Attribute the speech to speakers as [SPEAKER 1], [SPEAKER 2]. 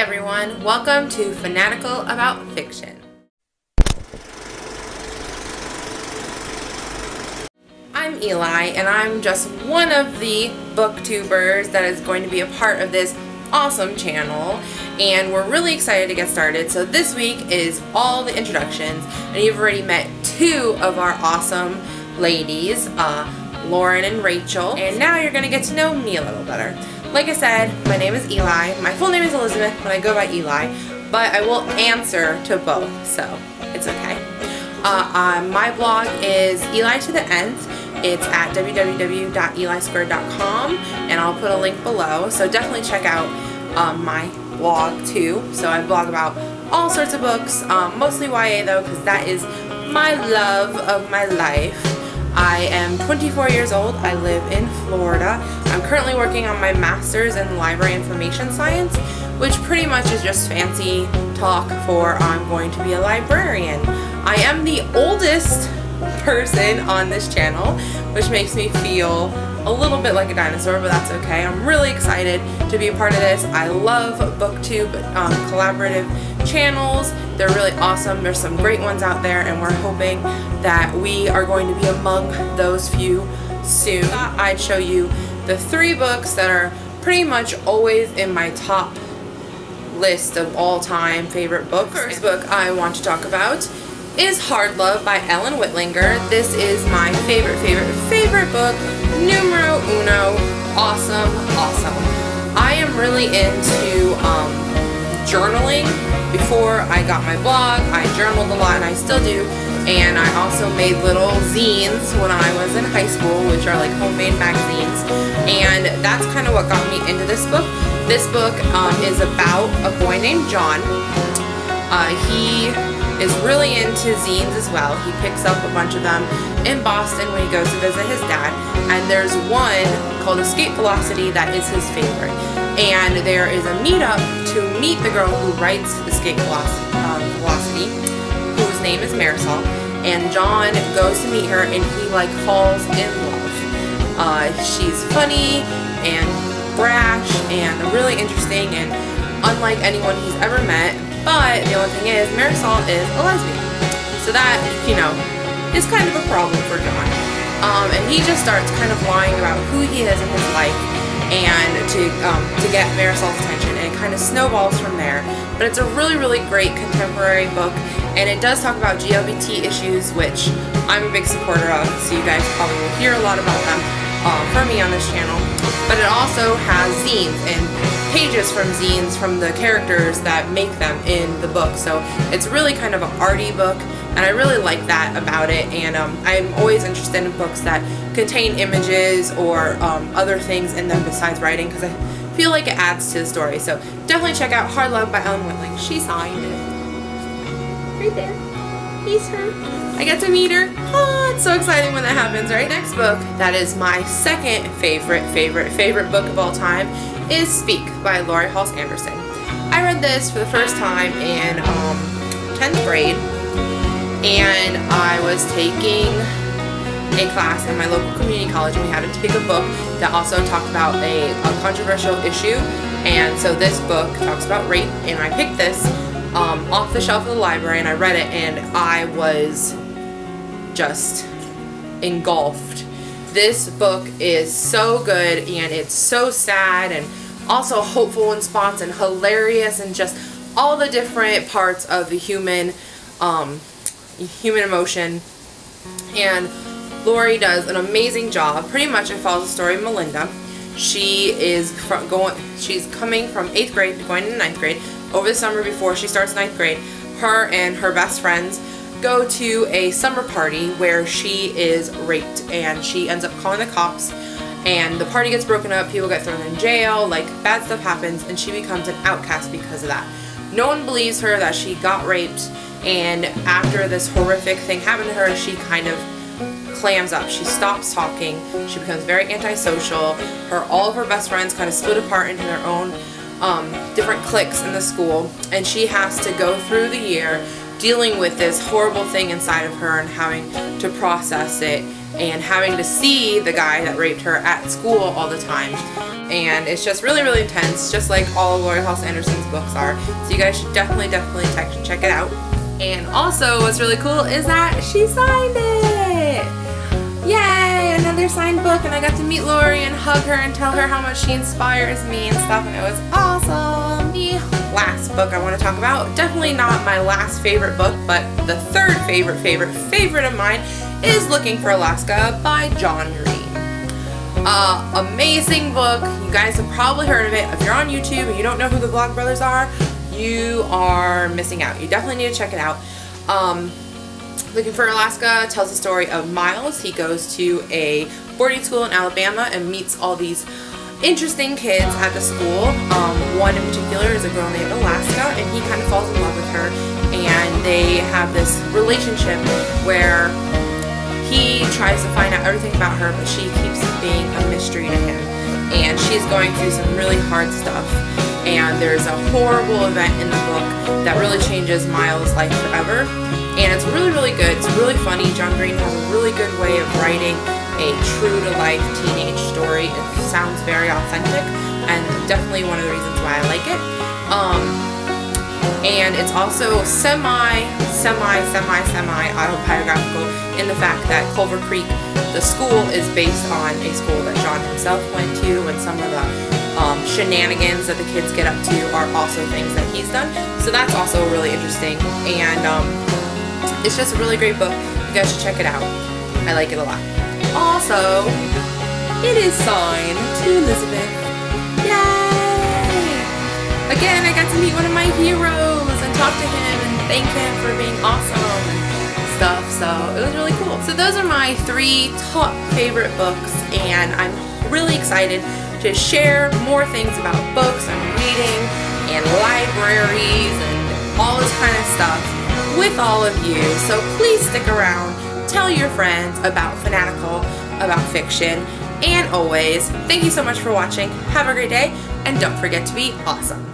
[SPEAKER 1] everyone, welcome to Fanatical About Fiction. I'm Eli and I'm just one of the booktubers that is going to be a part of this awesome channel, and we're really excited to get started. So this week is all the introductions, and you've already met two of our awesome ladies, Lauren and Rachel, and now you're going to get to know me a little better. Like I said, my name is Eli. My full name is Elizabeth, but I go by Eli, but I will answer to both, so it's okay. My blog is Eli to the Nth. It's at www.elisquared.com, and I'll put a link below, so definitely check out my blog too. So I blog about all sorts of books, mostly YA though, because that is my love of my life. I am 24 years old. I live in Florida. I'm currently working on my master's in library information science, which pretty much is just fancy talk for I'm going to be a librarian. I am the oldest person on this channel, which makes me feel a little bit like a dinosaur, but that's okay. I'm really excited to be a part of this. I love booktube collaborative channels. They're really awesome. There's some great ones out there, and we're hoping that we are going to be among those few soon. I thought I'd show you the 3 books that are pretty much always in my top list of all-time favorite books. The first book I want to talk about is Hard Love by Ellen Whitlinger. This is my favorite book, numero uno. Awesome. I am really into journaling. Before I got my blog, I journaled a lot, and I still do, and I also made little zines when I was in high school, which are like homemade magazines, and that's kind of what got me into this book. This book is about a boy named John. He is really into zines as well. He picks up a bunch of them in Boston when he goes to visit his dad, and there's one called Escape Velocity that is his favorite. And there is a meetup to meet the girl who writes Escape Velocity, whose name is Marisol, and John goes to meet her and he like falls in love. She's funny and brash and really interesting and unlike anyone he's ever met, but the only thing is Marisol is a lesbian. So that, you know, is kind of a problem for John. And he just starts kind of lying about who he is in his life and to get Marisol's attention, and it kind of snowballs from there. But it's a really great contemporary book, and it does talk about LGBT issues, which I'm a big supporter of, so you guys probably will hear a lot about them from me on this channel. But it also has zines and pages from zines from the characters that make them in the book, so it's really kind of an arty book, and I really like that about it. And I'm always interested in books that contain images or other things in them besides writing, because I feel like it adds to the story. So definitely check out Hard Love by Ellen Whitlinger. She signed it right there. He's her. I get to meet her. Oh, it's so exciting when that happens, right? Next book that is my second favorite book of all time is Speak by Laurie Halse Anderson. I read this for the first time in 10th grade, and I was taking a class in my local community college, and we had to pick a book that also talked about a controversial issue, and so this book talks about rape, and I picked this off the shelf of the library, and I read it, and I was just engulfed. This book is so good, and it's so sad and also hopeful in spots and hilarious, and just all the different parts of the human emotion. And Laurie does an amazing job. Pretty much it follows the story of Melinda. She's coming from 8th grade going into 9th grade. Over the summer before she starts 9th grade, her and her best friends go to a summer party where she is raped, and she ends up calling the cops, and the party gets broken up, people get thrown in jail, like bad stuff happens, and she becomes an outcast because of that. No one believes her that she got raped, and after this horrific thing happened to her, she kind of clams up. She stops talking. She becomes very antisocial. All of her best friends kind of split apart into their own different cliques in the school, and she has to go through the year dealing with this horrible thing inside of her and having to process it and having to see the guy that raped her at school all the time. and it's just really, really intense, just like all of Lori Halse Anderson's books are. So you guys should definitely check it out. And also, what's really cool is that she signed it! Yay! Another signed book, and I got to meet Lori and hug her and tell her how much she inspires me and stuff, and it was awesome! The last book I want to talk about, definitely not my last favorite book, but the third favorite of mine is Looking for Alaska by John Green. Amazing book. You guys have probably heard of it. If you're on YouTube and you don't know who the Vlogbrothers are, you are missing out. You definitely need to check it out. Looking for Alaska tells the story of Miles. He goes to a boarding school in Alabama and meets all these interesting kids at the school. One in particular is a girl named Alaska, and he kind of falls in love with her, and they have this relationship where he tries to find out everything about her, but she keeps being a mystery to him, and she's going through some really hard stuff. And there's a horrible event in the book that really changes Miles' life forever. And it's really, really good. It's really funny. John Green has a really good way of writing a true-to-life teenage story. It sounds very authentic, and definitely one of the reasons why I like it. And it's also semi-autobiographical in the fact that Culver Creek, the school, is based on a school that John himself went to, and some of the shenanigans that the kids get up to are also things that he's done. So that's also really interesting, and it's just a really great book. You guys should check it out. I like it a lot. Also, it is signed to Elizabeth. Yay! Again, I got to meet one of my heroes and talk to him and thank him for being awesome and stuff, so it was really cool. So those are my 3 top favorite books, and I'm really excited to share more things about books and reading and libraries and all this kind of stuff with all of you. So please stick around, tell your friends about Fanatical, about fiction, and always, thank you so much for watching. Have a great day, and don't forget to be awesome.